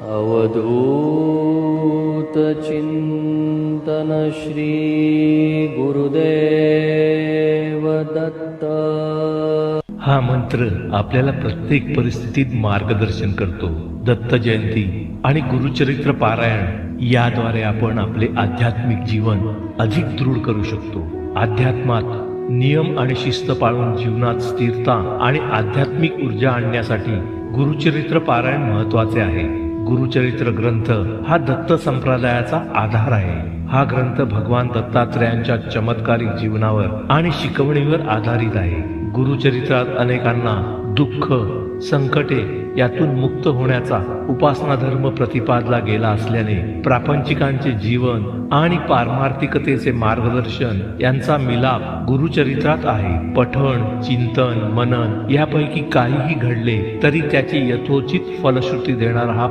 अवधूत चिंतन श्री गुरुदेव दत्त। हा मंत्र आपल्याला प्रत्येक परिस्थितीत मार्गदर्शन करतो। दत्त जयंती आणि गुरुचरित्र पारायण याद्वारे आपण आपले आध्यात्मिक जीवन अधिक दृढ करू शकतो। अध्यात्मात नियम आणि शिस्त पाळून जीवनात स्थिरता आणि आध्यात्मिक ऊर्जा आणण्यासाठी गुरुचरित्र पारायण महत्त्वाचे आहे। गुरुचरित्र ग्रंथ हा दत्त संप्रदायाचा आधार आहे। हा ग्रंथ भगवान दत्तात्रेयांच्या चमत्कारिक जीवनावर आणि शिकवणीवर आधारित आहे। गुरुचरित्रात अनेकांना दुःख, संकटे यातून मुक्त होण्याचा उपासना धर्म प्रतिपादला गेला असल्याने प्रापंचिकांचे जीवन आणि पारमार्थिकतेचे मार्गदर्शन यांचा मिलाप गुरुचरित्रात आहे। पठण, चिंतन, मनन यापैकी काहीही घडले तरी त्याची यथोचित फलश्रुती देणारा हा